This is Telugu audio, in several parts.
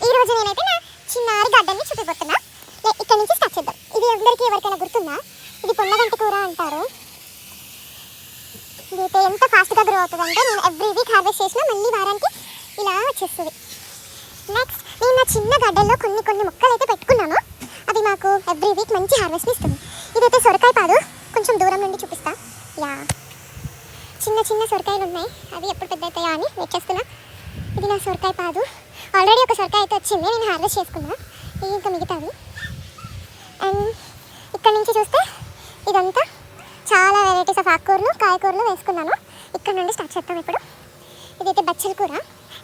ఈ రోజు నేనైతే నా చిన్నారి గడ్డని చూపిపోతున్నా. ఇక్కడ నుంచి స్టార్ట్ చేద్దాం. ఇది అందరికీ ఎవరికైనా గుర్తుందా? ఇది పొన్నగంటి కూర అంటారు. ఇదైతే ఎంత ఫాస్ట్గా గ్రో అవుతుందంటే నేను ఎవ్రీ వీక్ హార్వెస్ట్ చేసినా మళ్ళీ వారానికి ఇలా వచ్చేస్తుంది. నెక్స్ట్ నేను నా చిన్న గడ్డల్లో కొన్ని మొక్కలు అయితే పెట్టుకున్నాను. అవి మాకు ఎవ్రీ వీక్ మంచి హార్వెస్ట్ని ఇస్తుంది. ఇదైతే సొరకాయ పాదు, కొంచెం దూరం నుండి చూపిస్తా. యా, చిన్న సొరకాయలు ఉన్నాయి. అవి ఎప్పుడు పెద్ద అవుతాయా అని వెయిట్ చేస్తున్నా. ఇది నా సొరకాయ పాదు. ఆల్రెడీ ఒక సొరకాయ అయితే వచ్చింది, నేను హార్వెస్ట్ చేసుకున్నా. ఇది ఇంకా మిగతాది. అండ్ ఇక్కడ నుంచి చూస్తే ఇదంతా చాలా వెరైటీస్ ఆఫ్ ఆకుకూరలు, కాయకూరలు వేసుకున్నాను. ఇక్కడ నుండి స్టార్ట్ చేస్తాం ఇప్పుడు. ఇదైతే బచ్చల కూర.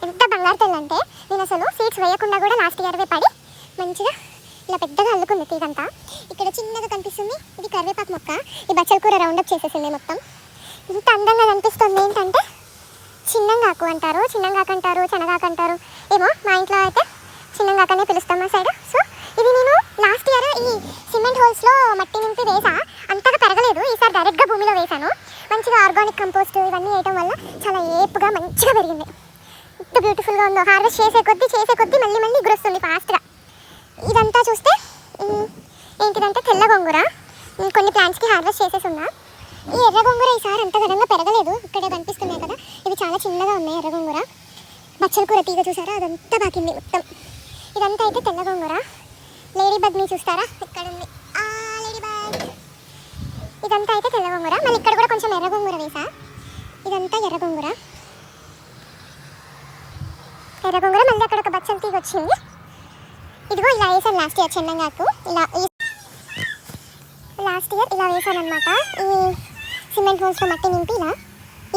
ఎంత బంగారు తెల్ల అంటే నేను అసలు సీడ్స్ వేయకుండా కూడా లాస్ట్ ఇయర్ పడి మంచిగా ఇలా పెద్దగా అల్లుకుంది తీగంతా. ఇక్కడ చిన్నగా కనిపిస్తుంది, ఇది కరివేపాకు మొక్క. ఈ బచ్చల కూర రౌండప్ చేసేసింది మొత్తం. ఇంత అందంగా కనిపిస్తుంది. ఏంటంటే చిన్నంగాకు అంటారు, చిన్నంగాకు అంటారు, శనగాకు అంటారు ఏమో. మా ఇంట్లో అయితే చిన్నంగాకనే పిలుస్తాం మా సైడ్. సో ఇది నేను లాస్ట్ ఇయర్ ఈ సిమెంట్ హోల్స్లో మట్టి నింపి వేసా, అంతగా పెరగలేదు. ఈసారి డైరెక్ట్గా భూమిలో వేసాను. మంచిగా ఆర్గానిక్ కంపోస్ట్ ఇవన్నీ వేయటం వల్ల చాలా ఏపుగా మంచిగా పెరిగింది. ఎంత బ్యూటిఫుల్గా ఉందో. హార్వెస్ట్ చేసే కొద్దీ మళ్ళీ గురుస్తుంది ఫాస్ట్గా. ఇదంతా చూస్తే ఏంటిదంటే తెల్ల గోంగూర. కొన్ని ప్లాంట్స్కి హార్వెస్ట్ చేసేసి ఉన్నా. ఈ ఎర్ర గోంగూర ఈసారి అంత ఘనంగా పెరగలేదు. ఇక్కడే కనిపిస్తున్నాయి కదా, ఇవి చాలా చిన్నగా ఉన్నాయి. ఎర్ర గోంగూర బచ్చల కూర తీగ చూసారా, అదంతా బాకింది మొత్తం. ఇదంతా అయితే తెల్ల గోంగూర. లేడీ బగ్ని చూస్తారా, ఇక్కడ ఉంది లేడీ బగ్. ఇదంతా అయితే తెల్ల గోంగూర. మళ్ళీ ఇక్కడ కూడా కొంచెం ఎర్ర గోంగూర వేసా. ఇదంతా ఎర్ర గోంగూర. మళ్ళీ అక్కడ ఒక బచ్చల తీగ వచ్చింది. ఇదిగో ఇలా వేసాను లాస్ట్ ఇయర్ చెన్నంగాకు. లాస్ట్ ఇయర్ ఇలా వేసాను అనమాట. ఈ సిమెంట్ హోల్స్లో మట్టి నింపి ఇలా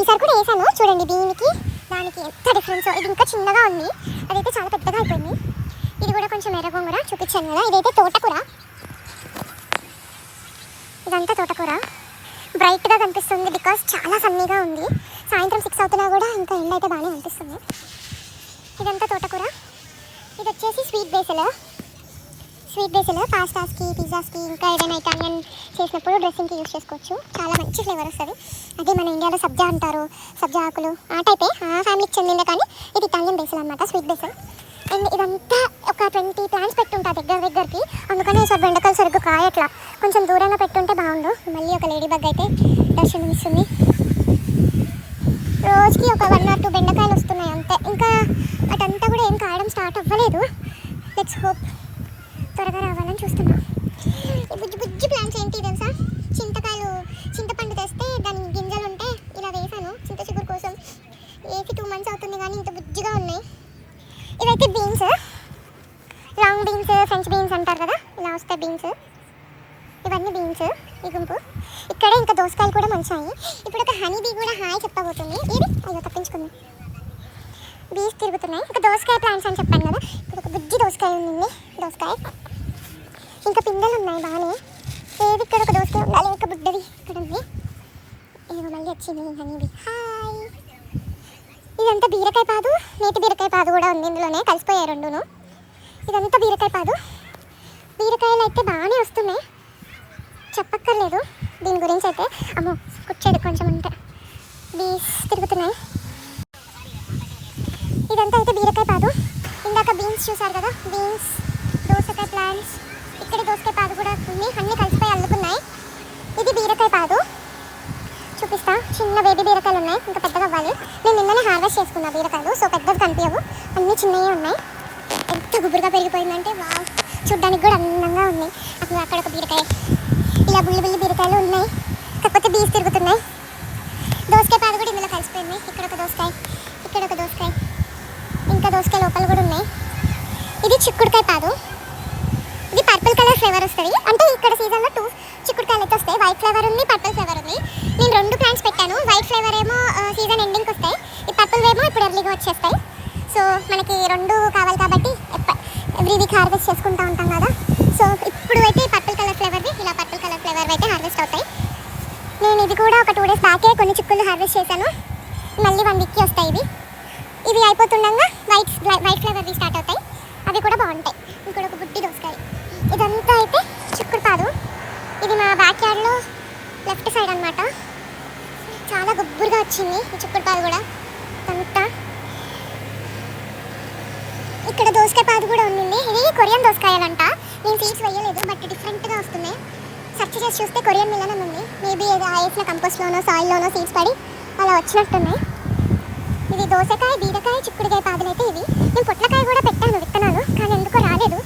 ఈసారి కూడా వేసాను. చూడండి దీనికి దానికి ఎంత డిఫరెన్స్. ఇది ఇంకా చిన్నగా ఉంది, అదైతే చాలా పెద్దగా అయిపోయింది. ఇది కూడా కొంచెం ఎర్ర గోంగూర చూపించాను కదా. ఇదైతే తోటకూర. ఇదంతా తోటకూర. బ్రైట్గా కనిపిస్తుంది బికాస్ చాలా సన్నీగా ఉంది. సాయంత్రం 6 అవుతున్నా కూడా ఇంకా ఎండ అయితే బాగానే కనిపిస్తుంది. ఇదంతా తోటకూర. ఇది వచ్చేసి స్వీట్ బేసిల్ పాస్తాస్కి, పిజ్జాస్కి, ఇంకా ఏదైనా ఇటాలియన్ చేసినప్పుడు డ్రెస్సింగ్కి యూస్ చేసుకోవచ్చు. చాలా మంచి ఫ్లేవర్ వస్తుంది. అదే మన ఇండియాలో సబ్జా అంటారు, సబ్జా ఆకులు ఆ టైపే, ఆ ఫ్యామిలీకి చెందిందే. కానీ ఇది ఇటాలియన్ బేసిల్ అనమాట, స్వీట్ బేసిల్. అండ్ ఇదంతా ఒక 20 ప్లాంట్స్ పెట్టుంటా దగ్గరికి. అందుకని ఈసారి బెండకాయలు సరిగ్గా కాయట్లా, కొంచెం దూరంగా పెట్టుంటే బాగుండు. మళ్ళీ ఒక లేడీ బగ్ అయితే దర్శనం ఇస్తుంది. రోజుకి ఒక 1 or 2 బెండకాయలు వస్తున్నాయి అంతే. ఇంకా అటంతా కూడా ఏం కాయడం స్టార్ట్ అవ్వలేదు. లెట్స్ హోప్ త్వరగా రావాలని చూస్తున్నాం. ఈ బుజ్జి ప్లాంట్స్ ఏంటి తెలుసా, చింతపండు తెస్తే దాని గింజలు ఉంటే ఇలా వేసాను చింత చిగురు కోసం. వేసి 2 months అవుతుంది కానీ ఇంత బుజ్జిగా ఉన్నాయి. ఇవైతే beans, long beans, French beans అంటారు కదా, ఇలా వస్తాయి బీన్స్. ఇవన్నీ బీన్స్ ఈ గుంపు. ఇక్కడే ఇంకా దోసకాయలు కూడా మంచాయి. ఇప్పుడు ఒక హనీ బీ కూడా హాయ్ చెప్పబోతుంది. ఇది అయ్యో తప్పించుకుంది. బీస్ తిరుగుతున్నాయి. ఒక దోసకాయ ప్లాంట్స్ అని చెప్పాను కదా, ఇక్కడ ఒక బుజ్జి దోసకాయ ఉంది. దోసకాయ ఇంకా పిందెలు ఉన్నాయి బాగానే. ఏది ఇక్కడ ఒక దోసకాయ ఉండాలి, ఇంకా బుడ్డది ఇక్కడ ఉంది. ఏదో మళ్ళీ వచ్చింది హనీ బీ. హాయ్. ఇదంతా బీరకాయ పాదు, నేతి బీరకాయ పాదు కూడా ఉంది ఇందులోనే, కలిసిపోయాయి రెండును. ఇదంతా బీరకాయ పాదు. బీరకాయలు అయితే బాగానే వస్తున్నాయి, చెప్పక్కర్లేదు దీని గురించి అయితే. అమ్మో కూర్చోదు కొంచెం ఉంటే. బీస్ తిరుగుతున్నాయి. ఇదంతా అయితే బీరకాయ పాదు. ఇందాక బీన్స్ చూసారు కదా, బీన్స్, దోసకాయ ప్లాంట్స్, ఇక్కడ దోసకాయ పాదు కూడా ఉంది. అన్నీ కలిసిపోయి అల్లుకున్నాయి. ఇది బీరకాయ పాదు చూపిస్తా. చిన్న బేబీ బీరకాయలు ఉన్నాయి, ఇంకా పెద్దగా అవ్వాలి. నేను నిన్ననే హార్వెస్ట్ చేసుకున్నా బీరకాయలు, సో పెద్దవి కనిపించవు, అన్నీ చిన్నవి ఉన్నాయి. ఎంత గుబురుగా పెరిగిపోయిందంటే వావ్, చూడ్డానికి కూడా అందంగా ఉన్నాయి. అసలు అక్కడ ఒక బీరకాయ, ఇలా బుల్లి బీరకాయలు ఉన్నాయి, కాకపోతే బీస్ తిరుగుతున్నాయి. దోసకాయ పాదు కూడా ఇందులో కలిసిపోయింది. ఇక్కడ ఒక దోసకాయ, ఇక్కడ ఒక దోసకాయ, ఇంకా దోసకాయ లోపల కూడా ఉన్నాయి. ఇది చిక్కుడుకాయ పాదు. ఇది పర్పుల్ కలర్ ఫ్లేవర్ వస్తుంది. అంటే ఇక్కడ సీజన్లో 2 చిక్కుడుకాయలు అయితే వస్తాయి. వైట్ ఫ్లేవర్ ఉంది, పర్పుల్ ఫ్లేవర్ ఉంది. నేను 2 ప్లాంట్స్ పెట్టాను. వైట్ ఫ్లేవర్ ఏమో సీజన్ ఎండింగ్కి వస్తాయి, ఈ పర్పుల్ ఏమో ఇప్పుడు ఎర్లీగా వచ్చేస్తాయి. సో మనకి 2 కావాలి కాబట్టి ఎవ్రీ వీక్ హార్వెస్ట్ చేసుకుంటూ ఉంటాం కదా. సో ఇప్పుడు అయితే పర్పుల్ కలర్ ఫ్లేవర్ది, ఇలా పర్పుల్ కలర్ ఫ్లేవర్ అయితే హార్వెస్ట్ అవుతాయి. నేను ఇది కూడా ఒక 2 days బ్యాకే కొన్ని చిక్కుళ్ళు హార్వెస్ట్ చేశాను. మళ్ళీ 1 weekకి వస్తాయి ఇవి అయిపోతుండగా వైట్ ఫ్లేవర్వి స్టార్ట్ అవుతాయి. అవి కూడా బాగుంటాయి. ఇక్కడ ఒక బుడ్డి దోసకాయ. ఇదంతా అయితే చిక్కుడు పాదు. ఇది మా బ్యాక్ యార్డ్లో లెఫ్ట్ సైడ్ అనమాట. చాలా గుబ్బురుగా వచ్చింది ఈ చిక్కుడు పాదు కూడా. అంతా ఇక్కడ దోసకాయ పాదు కూడా ఉంది. ఇది కొరియన్ దోసకాయలంట. నేను సీడ్స్ వేయలేదు, బట్ డిఫరెంట్గా వస్తున్నాయి. సెర్చ్ చేసి చూస్తే కొరియన్ మిలన్ అని ఉంది. మేబీ ఏదో వేసిన కంపోస్ట్లోనో సాయిల్లోనో సీడ్స్ పడి అలా వచ్చినట్టున్నాయి. ఇది దోసకాయ, బీరకాయ, చిక్కుడుకాయ పాదులు అయితే ఇవి. నేను పొట్లకాయ కూడా పెట్టాను విత్తనాలు, కానీ ఎందుకో రాలేదు.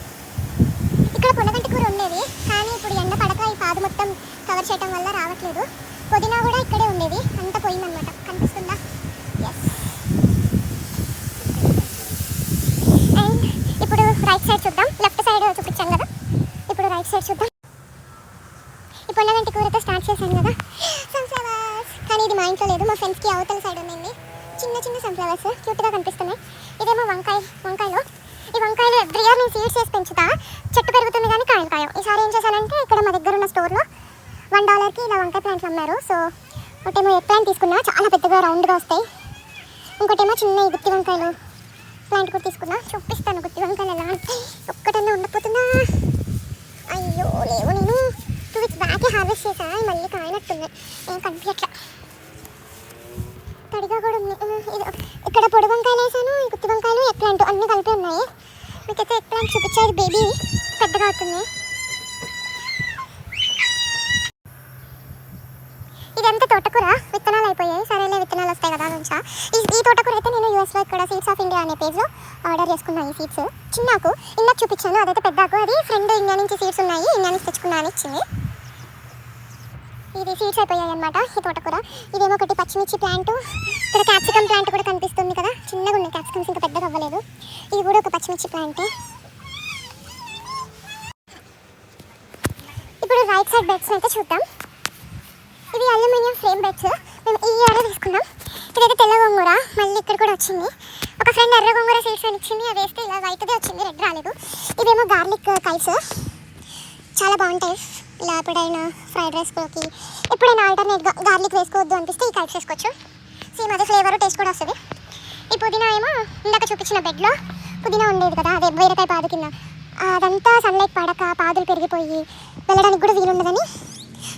ఇక్కడ పొన్నగంటి కూర ఉండేది, కానీ ఇప్పుడు ఎండ పడక ఈ పాదు మొత్తం కవర్ చేయడం వల్ల రావట్లేదు. పుదీనా కూడా ఇక్కడే ఉండేది, అంతా పోయిందనమాట. కనిపిస్తుందా? ఎస్. అండ్ ఇప్పుడు రైట్ సైడ్ చూద్దాం. లెఫ్ట్ సైడ్ చూపించాను కదా, ఇప్పుడు రైట్ సైడ్ చూద్దాం. ఈ పొన్నగంటి కూరతో స్టార్ట్ చేశాను కదా, సన్ఫ్లవర్స్. కానీ ఇది మా ఇంట్లో లేదు, మా ఫ్రెండ్స్కి అవతల సైడ్ ఉంది. చిన్న చిన్న సన్ఫ్లవర్స్ క్యూట్గా కనిపిస్తున్నాయి. ఇదేమో వంకాయలు. ఈ వంకాయలు ఎవ్రీ ఇయర్ నేను సీడ్స్ చేసి పెంచుతా. చెట్టు పెరుగుతుంది కానీ కాయలు కాయం. ఈసారి ఏం చేశానంటే ఇక్కడ మా దగ్గర ఉన్న స్టోర్లో $1కి ఇలా వంకాయ ప్లాంట్లు అమ్మారు. సో ఒకటేమో ఎగ్ ప్లాంట్ తీసుకున్నా, చాలా పెద్దగా రౌండ్గా వస్తాయి. ఇంకోటేమో చిన్న ఈ గుత్తి వంకాయలు ప్లాంట్ కూడా తీసుకున్నా. చూపిస్తాను గుత్తి వంకాయలు ఎలా ఉంటాయి. ఒక్కటన్నా ఉండకపోతుందా? అయ్యో లేవు, నేను 2 weeks బ్యాకే హార్వెస్ట్ చేసా. మళ్ళీ కాయనట్టుంది, ఏం కనిపించట్లే. తడిగా కూడా ఉంది. ఇక్కడ పొడి వంకాయలు వేసాను, ఈ గుత్తి వంకాయలు, ఎగ్ ప్లాంట్ అన్నీ కలిపి ఉన్నాయి. మీకైతే ఎగ్ ప్లాంట్ చూపించేది బేబీ పెద్దగా అవుతుంది. ఇదంతా తోటకూర, విత్తనాలు అయిపోయాయి. సరేలే విత్తనాలు వస్తాయి కదా నుంచా. ఈ తోటకూర అయితే నేను యూఎస్లో ఇక్కడ సీడ్స్ ఆఫ్ ఇండియా అనే పేజ్లో ఆర్డర్ చేసుకున్నాను. ఈ సీడ్స్ చిన్నాకు ఇందాక చూపించాను, అదైతే పెద్దాకు. అది ఫ్రెండ్ ఇండియా నుంచి సీడ్స్ ఉన్నాయి, ఇండియా నుంచి తెచ్చుకున్నా అని ఇచ్చింది. ఇది సీడ్స్ అయిపోయాయి అనమాట ఈ తోటకూర. ఇదేమో ఒకటి పచ్చిమిర్చి ప్లాంట్. ఇక్కడ క్యాప్సికమ్ ప్లాంట్ కూడా కనిపిస్తుంది కదా, చిన్నగా ఉన్నాయి క్యాప్సికమ్స్, ఇంకా పెద్దగా అవ్వలేదు. ఇది కూడా ఒక పచ్చిమిర్చి ప్లాంటే. ఇప్పుడు రైట్ సైడ్ బెడ్స్ అయితే చూద్దాం. ఇది అల్యూమినియం ఫ్రేమ్ బెడ్స్, మేము ఈ ఇయర్ తీసుకున్నాం. ఇదైతే తెల్ల గోంగూర, మళ్ళీ ఇక్కడ కూడా వచ్చింది. ఒక ఫ్రెండ్ ఎర్ర గోంగూర సీడ్స్ అని ఇచ్చింది, అవి వేస్తే ఇలా వైట్దే వచ్చింది, రెడ్ రాలేదు. ఇవేమో గార్లిక్ కైట్స్, చాలా బాగుంటాయి. ఇలా ఎప్పుడైనా ఫ్రైడ్ రైస్లోకి ఎప్పుడైనా ఆల్టర్నేట్గా గార్లిక్ వేసుకోవద్దు అనిపిస్తే ఈ కైట్స్ వేసుకోవచ్చు. సేమ్ అదే ఫ్లేవర్, టేస్ట్ కూడా వస్తుంది. ఈ పుదీనా ఏమో ఇందాక చూపించిన బెడ్లో పుదీనా ఉండేది కదా, అదే బీరకాయ పాదు కింద. అదంతా సన్లైట్ పడక పాదులు పెరిగిపోయి వెళ్ళడానికి కూడా వీలుండదని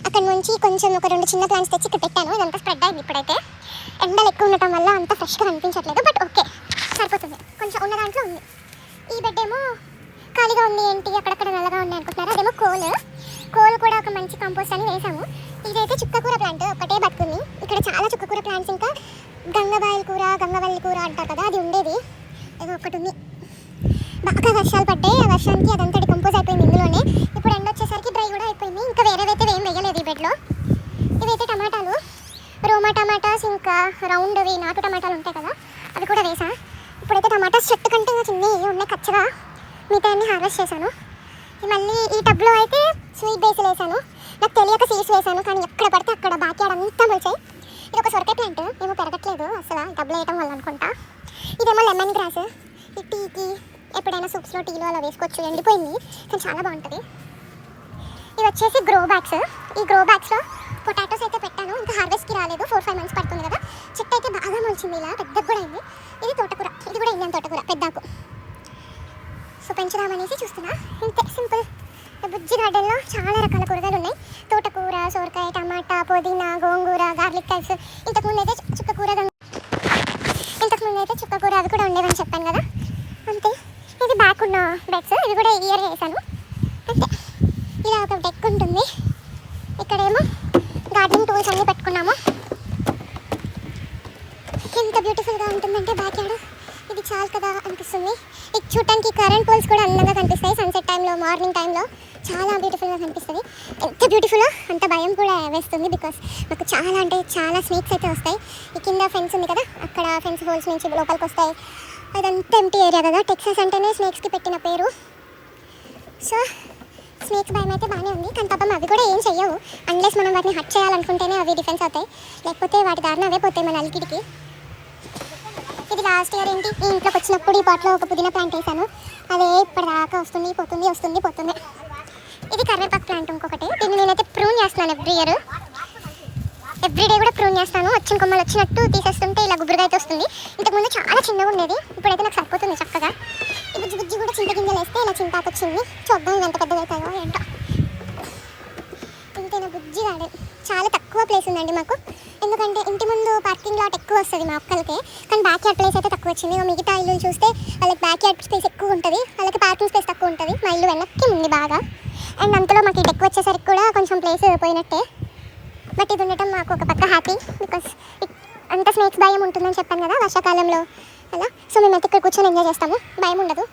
అక్కడ నుంచి కొంచెం ఒక 2 చిన్న ప్లాంట్స్ తెచ్చి ఇక్కడ పెట్టాను. ఇదంతా స్ప్రెడ్ అయింది. ఇప్పుడైతే ఎండలు ఎక్కువ ఉండటం వల్ల అంత ఫ్రెష్గా అనిపించట్లేదు, బట్ ఓకే సరిపోతుంది, కొంచెం ఉన్న దాంట్లో ఉంది. ఈ బెడ్ ఏమో ఖాళీగా ఉంది, ఏంటి అక్కడక్కడ నల్లగా ఉన్నాయి అనుకుంటున్నారు. అదేమో కోల్ కూడా ఒక మంచి కంపోస్ట్ అని వేసాము. ఇదైతే చుక్కకూర ప్లాంట్ ఒకటే బతుకుంది. ఇక్కడ చాలా చుక్కకూర ప్లాంట్స్, ఇంకా గంగబాయిల కూర, గంగవల్లి కూర అంటారు కదా, అది ఉండేది. ఏదో ఒకటి ఉంది. బాగా వర్షాలు పడ్డాయి, ఆ వర్షానికి అదంతా డికంపోజ్ అయిపోయింది ఇందులోనే. ఇప్పుడు ఎండ వచ్చేసరికి డ్రై కూడా అయిపోయింది. ఇంకా వేరేవైతే ఏం వేయలేదు ఈ బెడ్లో. ఇవైతే టమాటాలు, రోమా టమాటాస్, ఇంకా రౌండ్వి నాటు టమాటాలు ఉంటాయి కదా, అవి కూడా వేసా. ఇప్పుడైతే టమాటాస్ చెట్టు కంటే ఇంకా చిన్నవి ఉన్నాయి, కచ్చగా మిగతా అన్ని హార్వెస్ట్ చేశాను. మళ్ళీ ఈ టబ్లో అయితే స్వీట్ బేసిల్ వేసాను. నాకు తెలియక సీడ్స్ వేసాను, కానీ ఎక్కడ పడితే అక్కడ బ్యాక్యార్డ్ అంతా మొలిచాయి. ఇది ఒక సొరకాయ ప్లాంట్, ఏమో పెరగట్లేదు అసలు టబ్లో వేయటం వల్ల అనుకుంటా. ఇదేమో లెమన్ గ్రాస్, ఈ టీకి ఎప్పుడైనా సూప్స్లో టీలో అలా వేసుకోవచ్చు. ఎండిపోయింది కానీ చాలా బాగుంటుంది. ఇవి వచ్చేసి గ్రో బ్యాగ్స్. ఈ గ్రో బ్యాగ్స్లో పొటాటోస్ అయితే పెట్టాను, ఇంకా హార్వెస్ట్కి రాలేదు, 4-5 months పడుతుంది కదా. చెట్టు అయితే బాగా మొలిచింది, ఇలా పెద్దగా కూడా అయింది. ఇది తోటకూర, ఇది కూడా ఇండియన్ తోటకూర పెద్దాకు. సో పెంచుదామనేసి చూస్తున్నా, ఇంతే సింపుల్. బుజ్జి గార్డెన్లో చాలా రకాల కూరగాయలు ఉన్నాయి. తోటకూర, సోరకాయ, టమాటా, పుదీనా, గోంగూర, గార్లిక్ కైట్స్. ఇంతకుముందు అయితే చుక్కకూర అవి కూడా ఉండేవని చెప్పాను కదా, అంతే. ఇది బ్యాక్ ఉన్న బెడ్స్, ఇవి కూడా ఈ ఇయర్ వేసాను అంతే. ఇలా ఒక డెక్ ఉంటుంది. ఇక్కడేమో గార్డెనింగ్ టూల్స్ అన్నీ పెట్టుకున్నాము. ఎంత బ్యూటిఫుల్గా ఉంటుందంటే బ్యాక్ యార్డ్. ఇది చాలు కదా అనిపిస్తుంది. ఇది చూడటానికి కరెంట్ పోల్స్ కూడా అందంగా కనిపిస్తాయి. సన్సెట్ టైంలో, మార్నింగ్ టైంలో చాలా బ్యూటిఫుల్గా కనిపిస్తుంది. ఎంత బ్యూటిఫుల్లో అంత భయం కూడా వేస్తుంది, బికాస్ మాకు చాలా అంటే చాలా స్నేక్స్ అయితే వస్తాయి. ఈ కింద ఫెన్స్ ఉంది కదా, అక్కడ ఫెన్స్ హోల్స్ నుంచి లోపలికి వస్తాయి. అదంతా ఎంటీ ఏరియా కదా, టెక్సాస్ అంటేనే స్నేక్స్కి పెట్టిన పేరు. సో స్నేక్స్ భయం అయితే బాగానే ఉంది, కానీ పాపం అవి కూడా ఏం చెయ్యవు. అన్లెస్ మనం వాటిని హట్ చేయాలనుకుంటేనే అవి డిఫెన్స్ అవుతాయి, లేకపోతే వాటి దారిన అవే పోతాయి మన అలికిడికి. ఇది లాస్ట్ ఇయర్ ఏంటి ఈ ఇంట్లోకి వచ్చినప్పుడు ఈ పాట్లో ఒక పుదీనా ప్లాంట్ వేసాను, అదే ఇప్పటిదాకా వస్తుంది పోతుంది. ఇది కరివేపాకు ప్లాంట్ ఇంకొకటి. దీన్ని నేనైతే ప్రూన్ చేస్తున్నాను ఎవ్రీడే కూడా ప్రూన్ చేస్తాను. వచ్చిన కొమ్మలు వచ్చినట్టు తీసేస్తుంటే ఇలా గుబురుగా అయితే వస్తుంది. ఇంతకుముందు చాలా చిన్నగా ఉండేది, ఇప్పుడైతే నాకు సరిపోతుంది చక్కగా. ఈ బుజ్జి కూడా చింత గింజలు వేస్తే ఇలా చింతాకు వచ్చింది. చూద్దాం ఇవి ఎంత పెద్దగా అవుతాయో ఏంటో. ఇంతేనా బుజ్జి గార్డెన్. చాలా తక్కువ ప్లేస్ ఉందండి మాకు, ఎందుకంటే ఎందుకంటే ఇంటి ముందు పార్కింగ్ లాట్ ఎక్కువ వస్తుంది మా ఒక్కరికి, కానీ బ్యాక్ యార్డ్ ప్లేస్ అయితే తక్కువ వచ్చింది. మిగతా ఇల్లు చూస్తే వాళ్ళకి బ్యాక్ యార్డ్ స్పేస్ ఎక్కువ ఉంటుంది, వాళ్ళకి పార్కింగ్ స్పేస్ తక్కువ ఉంటుంది. మా ఇల్లు వెనక్కి ఉంది బాగా, అండ్ అంతలో మాకు ఇటు ఎక్కువ వచ్చేసరికి కూడా కొంచెం ప్లేస్ పోయినట్టే. బట్ ఇది ఉండటం మాకు ఒక పక్క హ్యాపీ, బికాస్ అంత స్నేక్స్ భయం ఉంటుందని చెప్పాను కదా వర్షాకాలంలో అలా. సో మేమైతే ఇక్కడ కూర్చొని ఎంజాయ్ చేస్తాము, భయం ఉండదు.